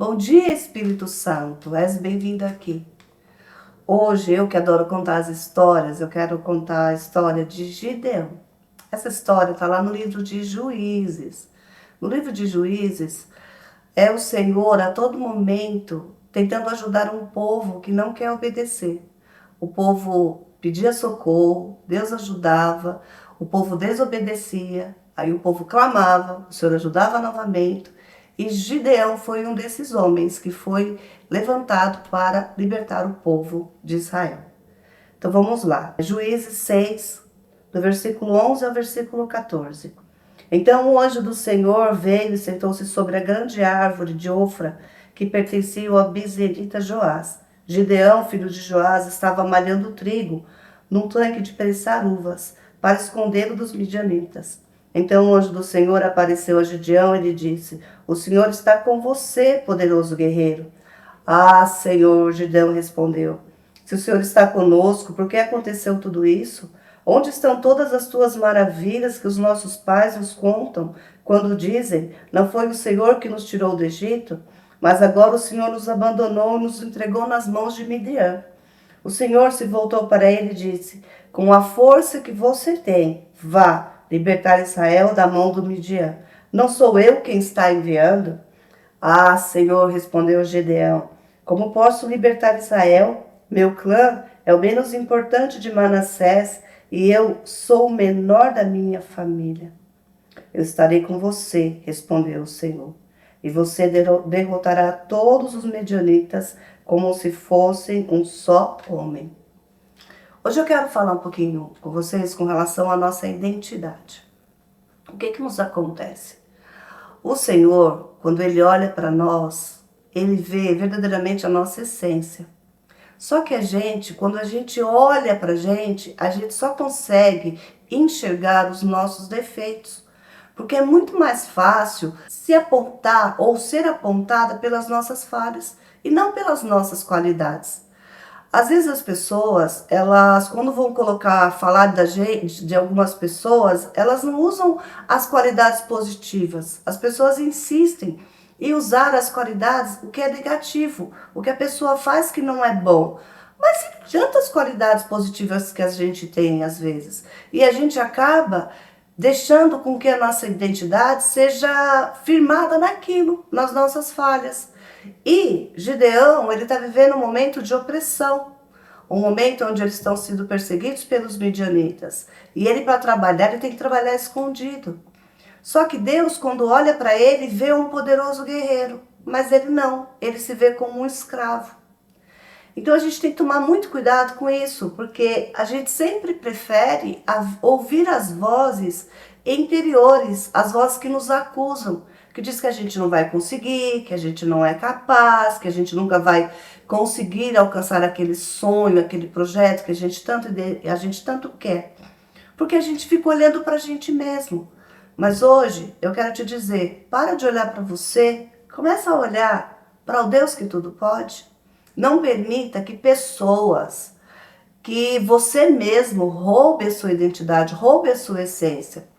Bom dia, Espírito Santo, és bem-vindo aqui. Hoje, eu que adoro contar as histórias, eu quero contar a história de Gideão. Essa história está lá no livro de Juízes. No livro de Juízes, é o Senhor a todo momento tentando ajudar um povo que não quer obedecer. O povo pedia socorro, Deus ajudava, o povo desobedecia, aí o povo clamava, o Senhor ajudava novamente. E Gideão foi um desses homens que foi levantado para libertar o povo de Israel. Então vamos lá. Juízes 6, do versículo 11 ao versículo 14. Então o anjo do Senhor veio e sentou-se sobre a grande árvore de Ofra, que pertencia ao abizerita Joás. Gideão, filho de Joás, estava malhando trigo num tanque de prensar uvas, para escondê-lo dos midianitas. Então o anjo do Senhor apareceu a Gideão e lhe disse: O Senhor está com você, poderoso guerreiro. Ah, Senhor, Gideão respondeu. Se o Senhor está conosco, por que aconteceu tudo isso? Onde estão todas as tuas maravilhas que os nossos pais nos contam, quando dizem: Não foi o Senhor que nos tirou do Egito? Mas agora o Senhor nos abandonou e nos entregou nas mãos de Midian. O Senhor se voltou para ele e disse: Com a força que você tem, vá libertar Israel da mão do Midian. Não sou eu quem está enviando? Ah, Senhor, respondeu Gedeão, como posso libertar Israel? Meu clã é o menos importante de Manassés e eu sou o menor da minha família. Eu estarei com você, respondeu o Senhor, e você derrotará todos os medianitas como se fossem um só homem. Hoje eu quero falar um pouquinho com vocês com relação à nossa identidade. O que nos acontece? O Senhor, quando Ele olha para nós, Ele vê verdadeiramente a nossa essência. Só que quando a gente olha para a gente só consegue enxergar os nossos defeitos. Porque é muito mais fácil se apontar ou ser apontada pelas nossas falhas e não pelas nossas qualidades. Às vezes as pessoas, elas quando vão falar da gente, de algumas pessoas, elas não usam as qualidades positivas. As pessoas insistem em usar as qualidades, o que é negativo, o que a pessoa faz que não é bom. Mas tem tantas qualidades positivas que a gente tem às vezes. E a gente acaba deixando com que a nossa identidade seja firmada naquilo, nas nossas falhas. E Gideão, ele está vivendo um momento de opressão, um momento onde eles estão sendo perseguidos pelos midianitas. E ele, para trabalhar, ele tem que trabalhar escondido. Só que Deus, quando olha para ele, vê um poderoso guerreiro. Mas ele não, ele se vê como um escravo. Então a gente tem que tomar muito cuidado com isso, porque a gente sempre prefere ouvir as vozes interiores, as vozes que nos acusam, que diz que a gente não vai conseguir, que a gente não é capaz, que a gente nunca vai conseguir alcançar aquele sonho, aquele projeto que a gente tanto quer. Porque a gente fica olhando para a gente mesmo. Mas hoje eu quero te dizer, para de olhar para você, começa a olhar para o Deus que tudo pode. Não permita que pessoas, que você mesmo roube a sua identidade, roube a sua essência.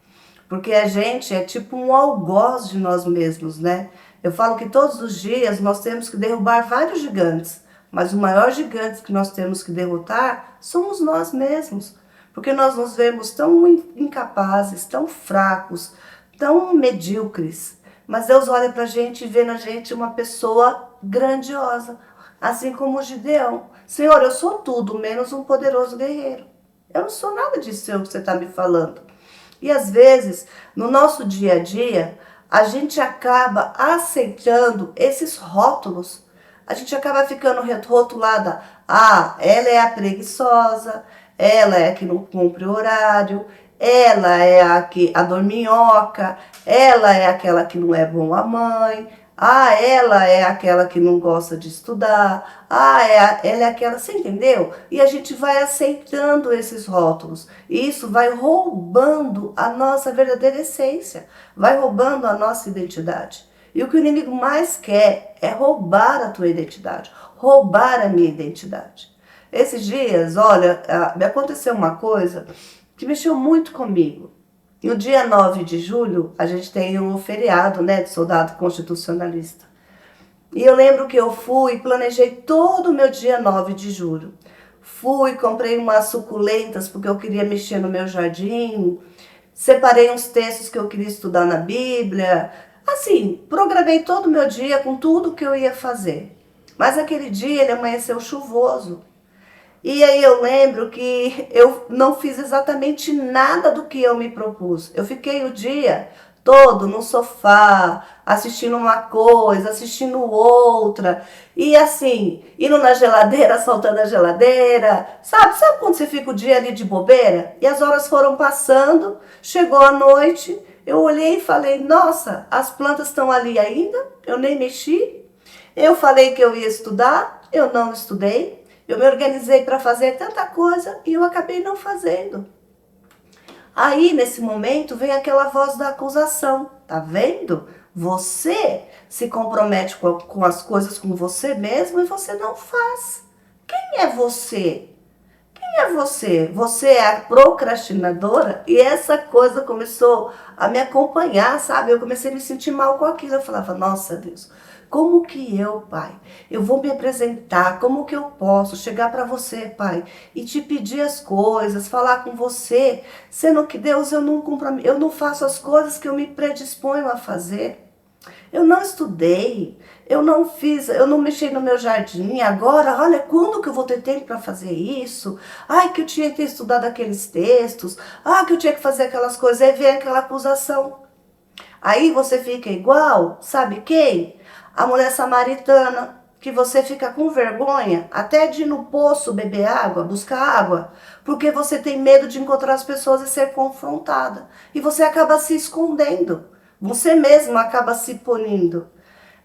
Porque a gente é tipo um algoz de nós mesmos, né? Eu falo que todos os dias nós temos que derrubar vários gigantes, mas o maior gigante que nós temos que derrotar somos nós mesmos. Porque nós nos vemos tão incapazes, tão fracos, tão medíocres. Mas Deus olha pra gente e vê na gente uma pessoa grandiosa, assim como o Gideão. Senhor, eu sou tudo menos um poderoso guerreiro. Eu não sou nada disso, Senhor, que você está me falando. E às vezes, no nosso dia a dia, a gente acaba aceitando esses rótulos. A gente acaba ficando rotulada. Ah, ela é a preguiçosa, ela é a que não cumpre o horário, ela é a dorminhoca, ela é aquela que não é boa mãe, ah, ela é aquela que não gosta de estudar. Ah, ela é aquela, você entendeu? E a gente vai aceitando esses rótulos. E isso vai roubando a nossa verdadeira essência. Vai roubando a nossa identidade. E o que o inimigo mais quer é roubar a tua identidade. Roubar a minha identidade. Esses dias, olha, me aconteceu uma coisa que mexeu muito comigo. No dia 9 de julho, a gente tem um feriado, né, de soldado constitucionalista. E eu lembro que eu fui, planejei todo o meu dia 9 de julho. Fui, comprei umas suculentas porque eu queria mexer no meu jardim. Separei uns textos que eu queria estudar na Bíblia. Assim, programei todo o meu dia com tudo que eu ia fazer. Mas aquele dia ele amanheceu chuvoso. E aí eu lembro que eu não fiz exatamente nada do que eu me propus. Eu fiquei o dia todo no sofá, assistindo uma coisa, assistindo outra. E assim, indo na geladeira, soltando a geladeira. Sabe quando você fica o dia ali de bobeira? E as horas foram passando, chegou a noite, eu olhei e falei, nossa, as plantas estão ali ainda, eu nem mexi. Eu falei que eu ia estudar, eu não estudei. Eu me organizei para fazer tanta coisa e eu acabei não fazendo. Aí, nesse momento, vem aquela voz da acusação. Tá vendo? Você se compromete com as coisas com você mesmo e você não faz. Quem é você? Quem é você? Você é a procrastinadora? E essa coisa começou a me acompanhar, sabe? Eu comecei a me sentir mal com aquilo. Eu falava, nossa Deus, como que eu, Pai, eu vou me apresentar? Como que eu posso chegar para você, Pai, e te pedir as coisas, falar com você, sendo que Deus, eu não faço as coisas que eu me predisponho a fazer. Eu não estudei, eu não fiz, eu não mexi no meu jardim. Agora, olha, quando que eu vou ter tempo para fazer isso? Ai, que eu tinha que ter estudado aqueles textos. Ah, que eu tinha que fazer aquelas coisas. Aí vem aquela acusação. Aí você fica igual, sabe quem? A mulher samaritana, que você fica com vergonha até de ir no poço beber água, buscar água, porque você tem medo de encontrar as pessoas e ser confrontada. E você acaba se escondendo. Você mesmo acaba se punindo.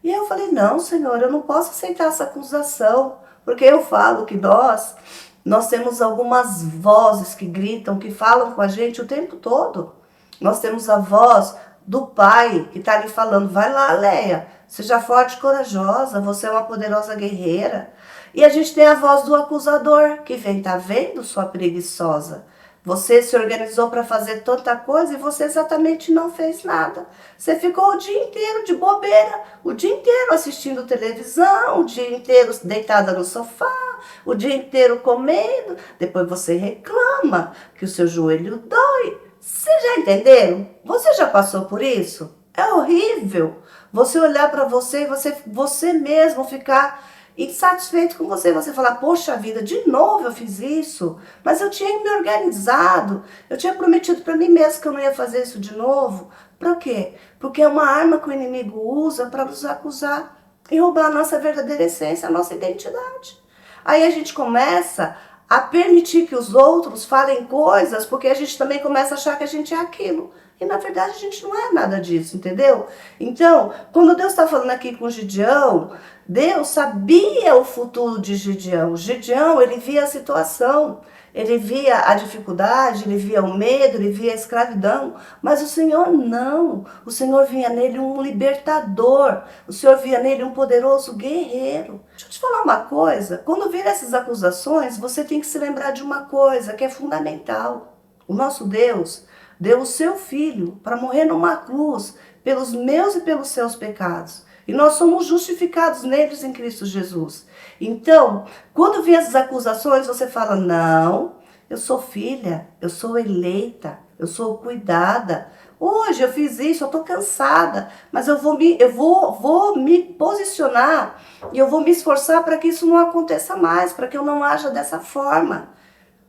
E eu falei, não, Senhor, eu não posso aceitar essa acusação, porque eu falo que nós temos algumas vozes que gritam, que falam com a gente o tempo todo. Nós temos a voz do Pai que está ali falando, vai lá, Leia, seja forte e corajosa, você é uma poderosa guerreira. E a gente tem a voz do acusador, que vem, tá vendo, sua preguiçosa? Você se organizou para fazer tanta coisa e você exatamente não fez nada. Você ficou o dia inteiro de bobeira, o dia inteiro assistindo televisão, o dia inteiro deitada no sofá, o dia inteiro comendo. Depois você reclama que o seu joelho dói. Vocês já entenderam? Você já passou por isso? É horrível você olhar para você e você mesmo ficar insatisfeito com você. Você falar, poxa vida, de novo eu fiz isso, mas eu tinha me organizado, eu tinha prometido para mim mesmo que eu não ia fazer isso de novo. Para quê? Porque é uma arma que o inimigo usa para nos acusar e roubar a nossa verdadeira essência, a nossa identidade. Aí a gente começa a permitir que os outros falem coisas, porque a gente também começa a achar que a gente é aquilo. E na verdade a gente não é nada disso, entendeu? Então, quando Deus está falando aqui com Gideão, Deus sabia o futuro de Gideão. Gideão, ele via a situação, ele via a dificuldade, ele via o medo, ele via a escravidão. Mas o Senhor não. O Senhor via nele um libertador. O Senhor via nele um poderoso guerreiro. Deixa eu te falar uma coisa. Quando vir essas acusações, você tem que se lembrar de uma coisa que é fundamental. O nosso Deus deu o seu Filho para morrer numa cruz pelos meus e pelos seus pecados. E nós somos justificados neles em Cristo Jesus. Então, quando vem essas acusações, você fala, não, eu sou filha, eu sou eleita, eu sou cuidada. Hoje eu fiz isso, eu estou cansada, mas eu vou me posicionar e eu vou me esforçar para que isso não aconteça mais, para que eu não haja dessa forma.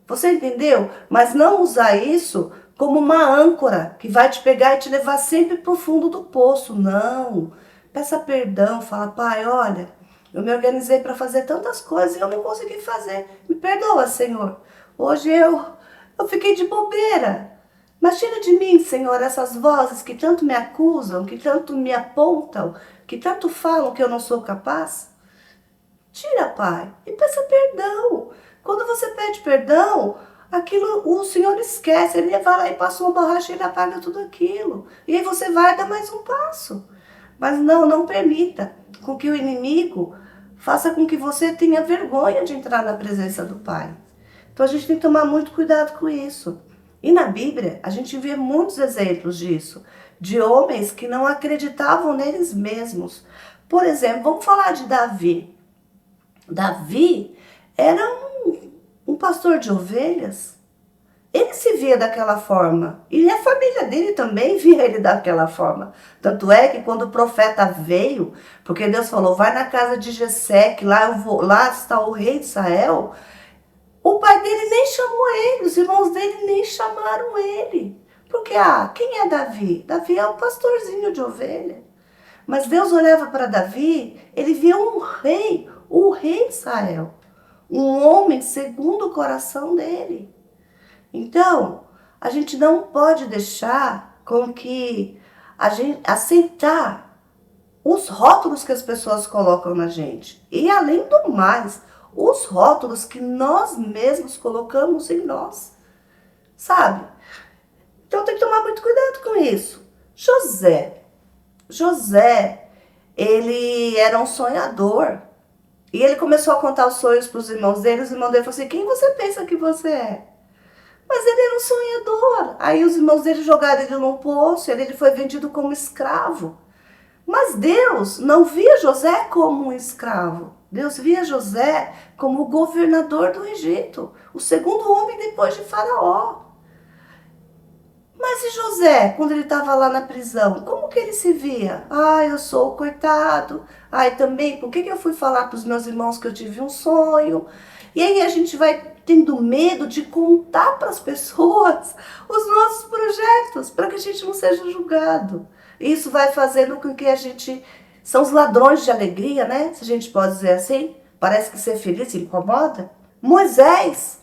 Você entendeu? Mas não usar isso como uma âncora que vai te pegar e te levar sempre para o fundo do poço. Não. Peça perdão, fala, Pai, olha, eu me organizei para fazer tantas coisas e eu não consegui fazer. Me perdoa, Senhor. Hoje eu fiquei de bobeira. Mas tira de mim, Senhor, essas vozes que tanto me acusam, que tanto me apontam, que tanto falam que eu não sou capaz. Tira, Pai, e peça perdão. Quando você pede perdão, aquilo o Senhor esquece. Ele vai lá e passa uma borracha e ele apaga tudo aquilo. E aí você vai dar mais um passo. Mas não permita com que o inimigo faça com que você tenha vergonha de entrar na presença do Pai. Então a gente tem que tomar muito cuidado com isso. E na Bíblia a gente vê muitos exemplos disso, de homens que não acreditavam neles mesmos. Por exemplo, vamos falar de Davi. Davi era um pastor de ovelhas. Ele se via daquela forma. E a família dele também via ele daquela forma. Tanto é que quando o profeta veio, porque Deus falou, vai na casa de Jessé, que lá está o rei de Israel. O pai dele nem chamou ele, os irmãos dele nem chamaram ele. Porque, quem é Davi? Davi é um pastorzinho de ovelha. Mas Deus olhava para Davi, ele via um rei, o rei de Israel. Um homem segundo o coração dele. Então, a gente não pode deixar com que a gente aceitar os rótulos que as pessoas colocam na gente. E além do mais, os rótulos que nós mesmos colocamos em nós. Sabe? Então tem que tomar muito cuidado com isso. José, ele era um sonhador. E ele começou a contar os sonhos para os irmãos dele. Os irmãos dele falaram assim, quem você pensa que você é? Mas ele era um sonhador. Aí os irmãos dele jogaram ele num poço, ele foi vendido como escravo. Mas Deus não via José como um escravo. Deus via José como o governador do Egito, o segundo homem depois de Faraó. Mas e José, quando ele estava lá na prisão, como que ele se via? Eu sou o coitado. Também, por que eu fui falar para os meus irmãos que eu tive um sonho? E aí a gente vai tendo medo de contar para as pessoas os nossos projetos, para que a gente não seja julgado. Isso vai fazendo com que a gente... São os ladrões de alegria, né? Se a gente pode dizer assim. Parece que ser feliz incomoda. Moisés,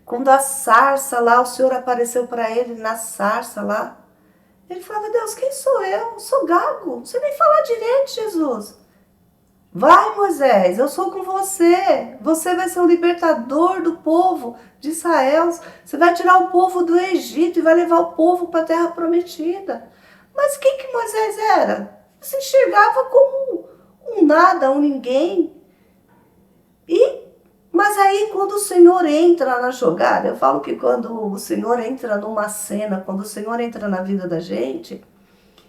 quando a sarça lá, o Senhor apareceu para ele na sarça lá, ele falava, Deus, quem sou eu? Eu sou gago, não sei nem falar direito, Jesus. Vai, Moisés, eu sou com você. Você vai ser o libertador do povo de Israel. Você vai tirar o povo do Egito e vai levar o povo para a terra prometida. Mas quem que Moisés era? Se enxergava como um nada, um ninguém. Mas aí quando o Senhor entra na jogada, eu falo que quando o Senhor entra numa cena, quando o Senhor entra na vida da gente,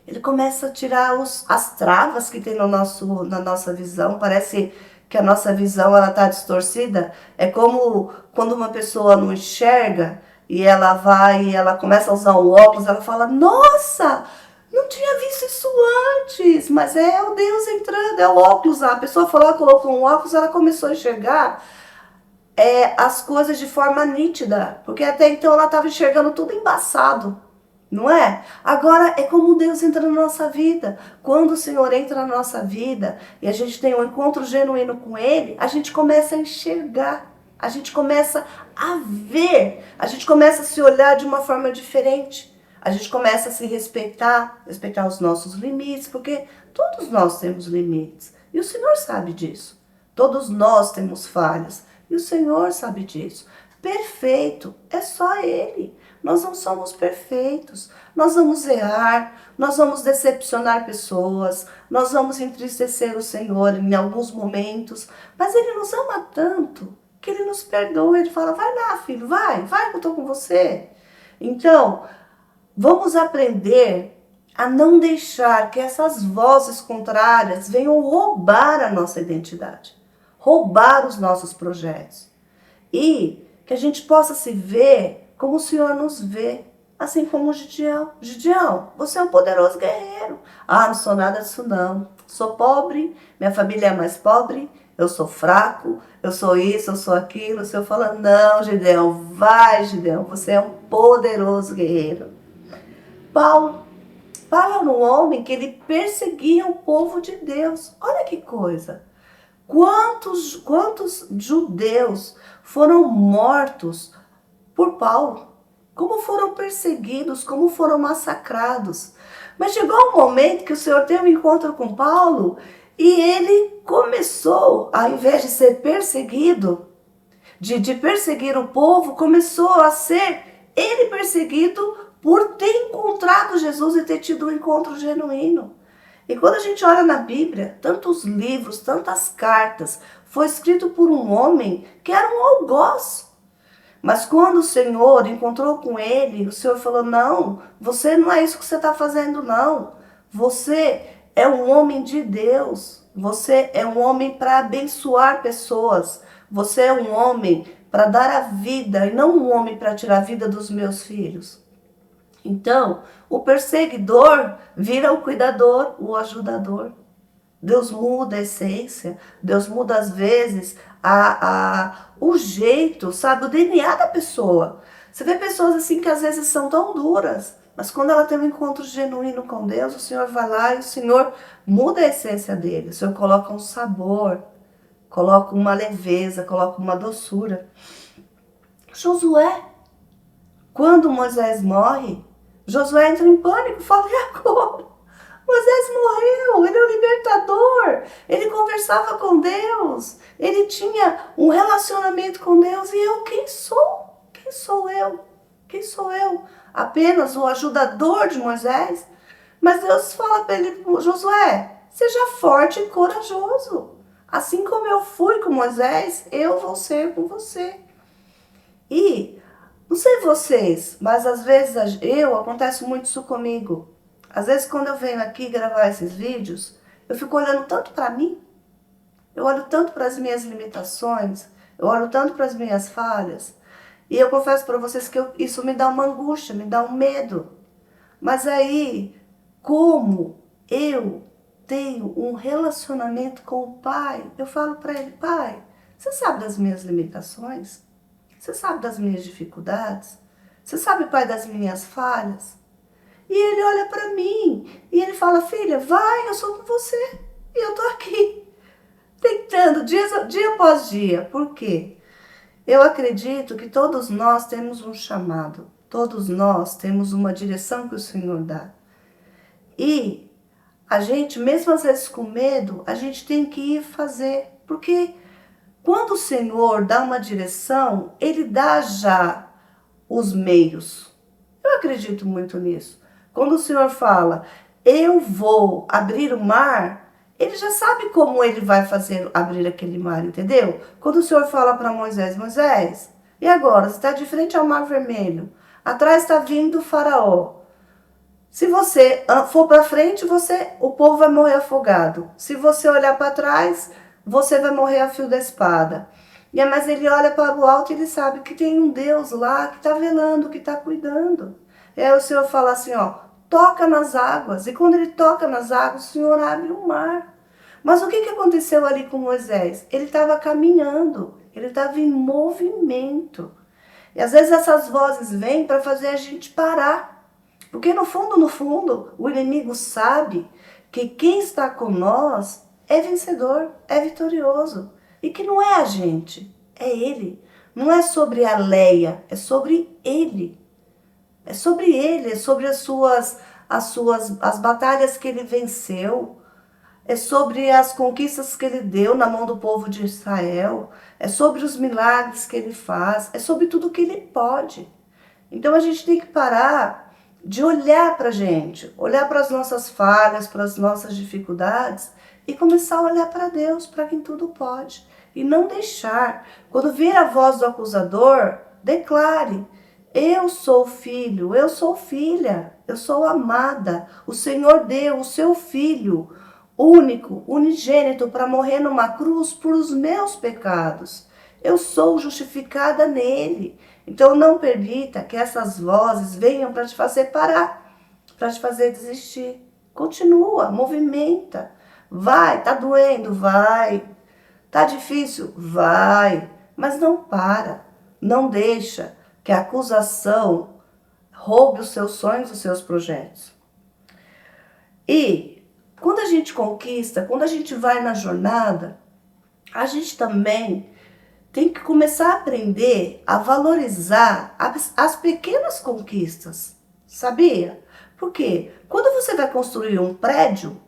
ele começa a tirar as travas que tem na nossa visão. Parece que a nossa visão está distorcida. É como quando uma pessoa não enxerga e ela começa a usar um óculos, ela fala, nossa, não tinha visto isso antes. Mas é o Deus entrando, é o óculos. A pessoa falou, colocou um óculos, ela começou a enxergar as coisas de forma nítida. Porque até então ela estava enxergando tudo embaçado. Não é? Agora é como Deus entra na nossa vida. Quando o Senhor entra na nossa vida e a gente tem um encontro genuíno com Ele, a gente começa a enxergar, a gente começa a ver, a gente começa a se olhar de uma forma diferente, a gente começa a se respeitar os nossos limites, porque todos nós temos limites e o Senhor sabe disso. Todos nós temos falhas e o Senhor sabe disso. Perfeito é só Ele. Nós não somos perfeitos, nós vamos errar, nós vamos decepcionar pessoas, nós vamos entristecer o Senhor em alguns momentos, mas Ele nos ama tanto que Ele nos perdoa, Ele fala, vai lá filho, vai que eu estou com você. Então, vamos aprender a não deixar que essas vozes contrárias venham roubar a nossa identidade, roubar os nossos projetos e que a gente possa se ver como o Senhor nos vê, assim como o Gideão. Gideão, você é um poderoso guerreiro. Não sou nada disso não. Sou pobre, minha família é mais pobre, eu sou fraco, eu sou isso, eu sou aquilo. O Senhor fala, não, Gideão, vai, Gideão, você é um poderoso guerreiro. Paulo era um homem que ele perseguia o povo de Deus. Olha que coisa. Quantos judeus foram mortos por Paulo, como foram perseguidos, como foram massacrados. Mas chegou um momento que o Senhor teve um encontro com Paulo e ele começou, ao invés de ser perseguido, de perseguir o povo, começou a ser ele perseguido por ter encontrado Jesus e ter tido um encontro genuíno. E quando a gente olha na Bíblia, tantos livros, tantas cartas, foi escrito por um homem que era um algoz. Mas quando o Senhor encontrou com ele, o Senhor falou, não, você não é isso que você está fazendo, não. Você é um homem de Deus. Você é um homem para abençoar pessoas. Você é um homem para dar a vida e não um homem para tirar a vida dos meus filhos. Então, o perseguidor vira o cuidador, o ajudador. Deus muda a essência, Deus muda às vezes o jeito, sabe, o DNA da pessoa. Você vê pessoas assim que às vezes são tão duras, mas quando ela tem um encontro genuíno com Deus, o Senhor vai lá e o Senhor muda a essência dele. O Senhor coloca um sabor, coloca uma leveza, coloca uma doçura. Josué, quando Moisés morre, Josué entra em pânico, fala, e agora? Moisés morreu, ele é o libertador, ele conversava com Deus, ele tinha um relacionamento com Deus, e eu quem sou? Quem sou eu? Quem sou eu? Apenas o ajudador de Moisés? Mas Deus fala para ele, Josué, seja forte e corajoso. Assim como eu fui com Moisés, eu vou ser com você. E, não sei vocês, mas às vezes acontece muito isso comigo. Às vezes quando eu venho aqui gravar esses vídeos, eu fico olhando tanto para mim, eu olho tanto para as minhas limitações, eu olho tanto para as minhas falhas, e eu confesso para vocês que isso me dá uma angústia, me dá um medo. Mas aí, como eu tenho um relacionamento com o Pai, eu falo para ele, Pai, você sabe das minhas limitações? Você sabe das minhas dificuldades? Você sabe, Pai, das minhas falhas? E ele olha para mim e ele fala, filha, vai, eu sou com você. E eu tô aqui, tentando dia após dia. Por quê? Eu acredito que todos nós temos um chamado. Todos nós temos uma direção que o Senhor dá. E a gente, mesmo às vezes com medo, a gente tem que ir fazer. Porque quando o Senhor dá uma direção, Ele dá já os meios. Eu acredito muito nisso. Quando o Senhor fala, eu vou abrir o mar, ele já sabe como ele vai fazer abrir aquele mar, entendeu? Quando o Senhor fala para Moisés, Moisés, e agora? Você está de frente ao mar vermelho, atrás está vindo o faraó. Se você for para frente, o povo vai morrer afogado. Se você olhar para trás, você vai morrer a fio da espada. Mas ele olha para o alto e ele sabe que tem um Deus lá que está velando, que está cuidando. E aí o Senhor fala assim, ó, toca nas águas. E quando ele toca nas águas, o Senhor abre o mar. Mas o que aconteceu ali com Moisés? Ele estava caminhando, ele estava em movimento. E às vezes essas vozes vêm para fazer a gente parar. Porque no fundo, o inimigo sabe que quem está com nós é vencedor, é vitorioso. E que não é a gente, é ele. Não é sobre a Leia, é sobre ele. É sobre ele, é sobre as batalhas que ele venceu. É sobre as conquistas que ele deu na mão do povo de Israel. É sobre os milagres que ele faz. É sobre tudo que ele pode. Então a gente tem que parar de olhar para a gente, olhar para as nossas falhas, para as nossas dificuldades e começar a olhar para Deus, para quem tudo pode. E não deixar, quando vir a voz do acusador, declare, eu sou filho, eu sou filha, eu sou amada. O Senhor deu o seu filho único, unigênito, para morrer numa cruz por os meus pecados. Eu sou justificada nele. Então não permita que essas vozes venham para te fazer parar, para te fazer desistir. Continua, movimenta. Vai, tá doendo? Vai. Tá difícil? Vai. Mas não para. Não deixa que a acusação roube os seus sonhos, os seus projetos. E quando a gente conquista, quando a gente vai na jornada, a gente também tem que começar a aprender a valorizar as pequenas conquistas, sabia? Porque quando você vai construir um prédio,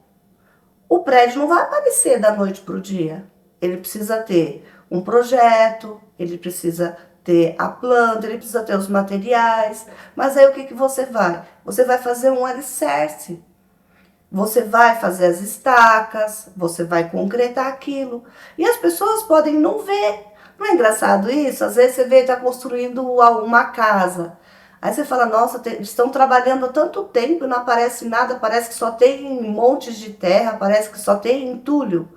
o prédio não vai aparecer da noite para o dia. Ele precisa ter um projeto, ele precisa ter a planta, ele precisa ter os materiais. Mas aí o que você vai? Você vai fazer um alicerce. Você vai fazer as estacas, você vai concretar aquilo. E as pessoas podem não ver, Não é engraçado isso? Às vezes você vê, está construindo uma casa. Aí você fala, nossa, estão trabalhando há tanto tempo e não aparece nada, parece que só tem montes de terra, parece que só tem entulho.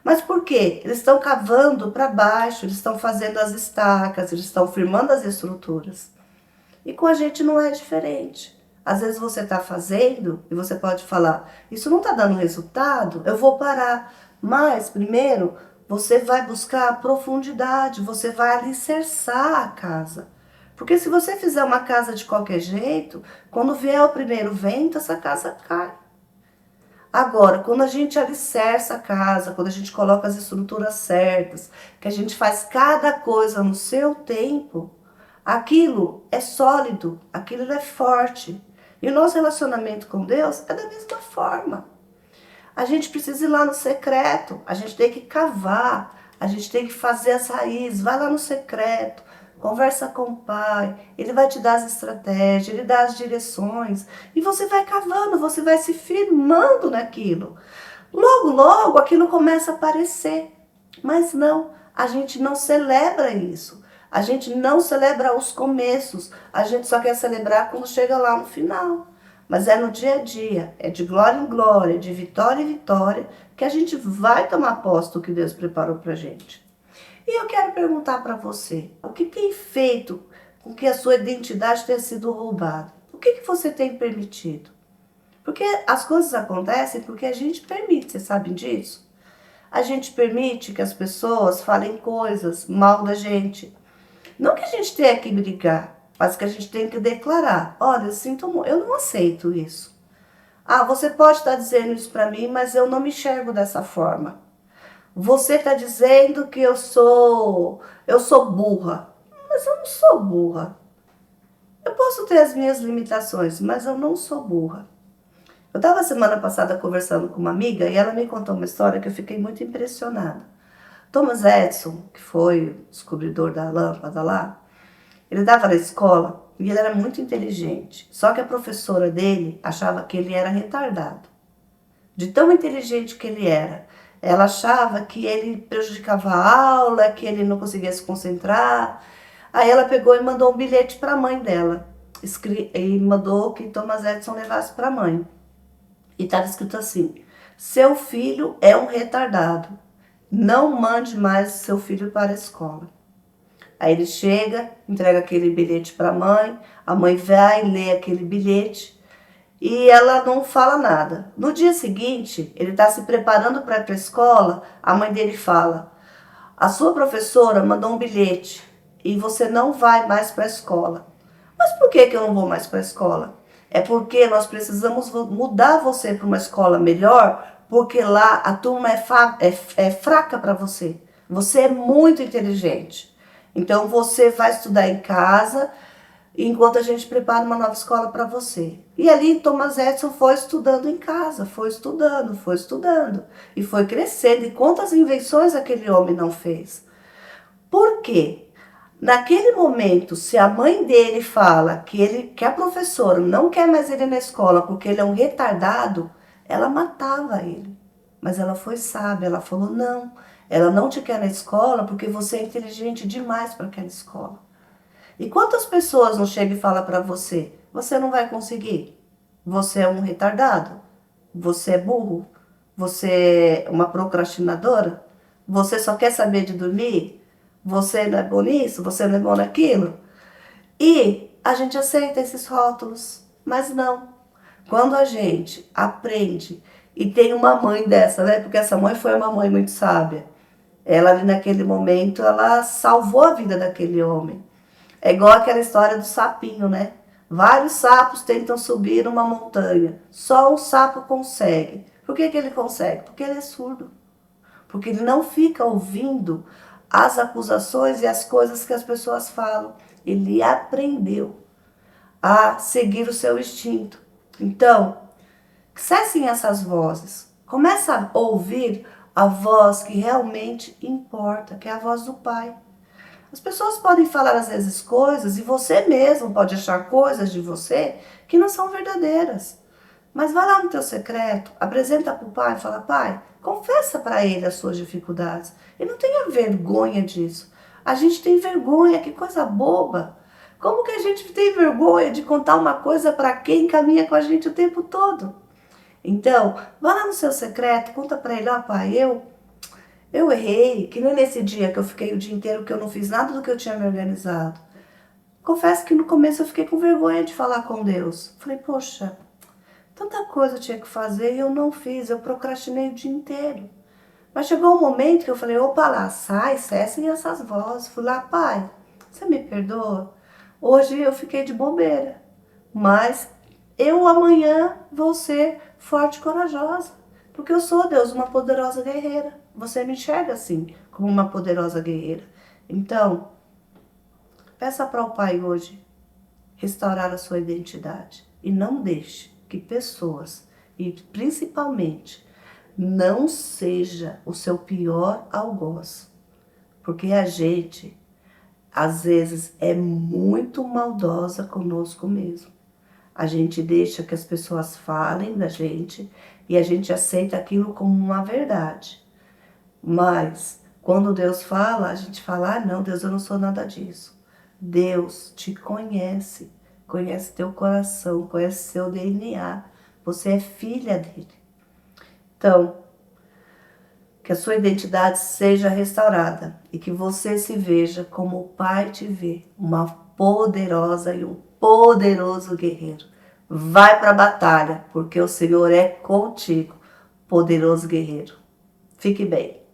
Mas por quê? Eles estão cavando para baixo, eles estão fazendo as estacas, eles estão firmando as estruturas. E com a gente não é diferente. Às vezes você está fazendo e você pode falar, isso não está dando resultado, eu vou parar. Mas primeiro você vai buscar a profundidade, você vai alicerçar a casa. Porque se você fizer uma casa de qualquer jeito, quando vier o primeiro vento, essa casa cai. Agora, quando a gente alicerça a casa, quando a gente coloca as estruturas certas, que a gente faz cada coisa no seu tempo, aquilo é sólido, aquilo é forte. E o nosso relacionamento com Deus é da mesma forma. A gente precisa ir lá no secreto, a gente tem que cavar, a gente tem que fazer as raízes, vai lá no secreto, conversa com o Pai, Ele vai te dar as estratégias, Ele dá as direções, e você vai cavando, você vai se firmando naquilo. Logo, logo, aquilo começa a aparecer, mas não, a gente não celebra isso. A gente não celebra os começos, a gente só quer celebrar quando chega lá no final. Mas é no dia a dia, é de glória em glória, de vitória em vitória, que a gente vai tomar posse do que Deus preparou pra gente. E eu quero perguntar para você, o que tem feito com que a sua identidade tenha sido roubada? O que você tem permitido? Porque as coisas acontecem porque a gente permite, vocês sabem disso? A gente permite que as pessoas falem coisas mal da gente. Não que a gente tenha que brigar, mas que a gente tem que declarar. Olha, eu não aceito isso. Ah, você pode estar dizendo isso para mim, mas eu não me enxergo dessa forma. Você está dizendo que eu sou burra, mas eu não sou burra. Eu posso ter as minhas limitações, mas eu não sou burra. Eu estava semana passada conversando com uma amiga e ela me contou uma história que eu fiquei muito impressionada. Thomas Edison, que foi o descobridor da lâmpada lá, ele dava na escola e ele era muito inteligente. Só que a professora dele achava que ele era retardado. De tão inteligente que ele era. Ela achava que ele prejudicava a aula, que ele não conseguia se concentrar. Aí ela pegou e mandou um bilhete para a mãe dela. E mandou que Thomas Edison levasse para a mãe. E estava escrito assim: seu filho é um retardado. Não mande mais seu filho para a escola. Aí ele chega, entrega aquele bilhete para a mãe vai ler aquele bilhete e ela não fala nada. No dia seguinte, ele está se preparando para ir para a escola, a mãe dele fala: a sua professora mandou um bilhete e você não vai mais para a escola. Mas por que eu não vou mais para a escola? É porque nós precisamos mudar você para uma escola melhor, porque lá a turma é fraca para você. Você é muito inteligente. Então você vai estudar em casa, enquanto a gente prepara uma nova escola para você. E ali Thomas Edison foi estudando em casa, foi estudando. E foi crescendo. E quantas invenções aquele homem não fez? Por quê? Naquele momento, se a mãe dele fala que a professora não quer mais ele na escola porque ele é um retardado, ela matava ele. Mas ela foi sábia, ela falou: não, ela não te quer na escola porque você é inteligente demais para aquela escola. E quantas pessoas não chegam e falam para você: você não vai conseguir, você é um retardado, você é burro, você é uma procrastinadora, você só quer saber de dormir, você não é bom nisso, você não é bom naquilo. E a gente aceita esses rótulos, mas não. Quando a gente aprende e tem uma mãe dessa, né? Porque essa mãe foi uma mãe muito sábia. Ela ali naquele momento, ela salvou a vida daquele homem. É igual aquela história do sapinho, né? Vários sapos tentam subir uma montanha. Só um sapo consegue. Por que ele consegue? Porque ele é surdo. Porque ele não fica ouvindo as acusações e as coisas que as pessoas falam. Ele aprendeu a seguir o seu instinto. Então, cessem essas vozes. Começa a ouvir a voz que realmente importa, que é a voz do Pai. As pessoas podem falar às vezes coisas e você mesmo pode achar coisas de você que não são verdadeiras. Mas vai lá no teu secreto, apresenta para o pai e fala: pai, confessa para ele as suas dificuldades. E não tenha vergonha disso. A gente tem vergonha, que coisa boba. Como que a gente tem vergonha de contar uma coisa para quem caminha com a gente o tempo todo? Então, vá lá no seu secreto, conta para ele, ó pai, eu errei, que nem nesse dia que eu fiquei o dia inteiro que eu não fiz nada do que eu tinha me organizado. Confesso que no começo eu fiquei com vergonha de falar com Deus. Falei, poxa, tanta coisa eu tinha que fazer e eu não fiz, eu procrastinei o dia inteiro. Mas chegou um momento que eu falei, opa lá, sai, cessem essas vozes. Fui lá, pai, você me perdoa? Hoje eu fiquei de bobeira, mas eu amanhã vou ser forte e corajosa, porque eu sou, Deus, uma poderosa guerreira. Você me enxerga assim, como uma poderosa guerreira. Então, peça para o Pai hoje restaurar a sua identidade e não deixe que pessoas, e principalmente, não seja o seu pior algoz, porque a gente, às vezes, é muito maldosa conosco mesmo. A gente deixa que as pessoas falem da gente e a gente aceita aquilo como uma verdade. Mas, quando Deus fala, a gente fala, ah não, Deus, eu não sou nada disso. Deus te conhece, conhece teu coração, conhece seu DNA. Você é filha dele. Então, que a sua identidade seja restaurada e que você se veja como o Pai te vê, uma poderosa e um poderoso guerreiro. Vai para a batalha, porque o Senhor é contigo, poderoso guerreiro. Fique bem.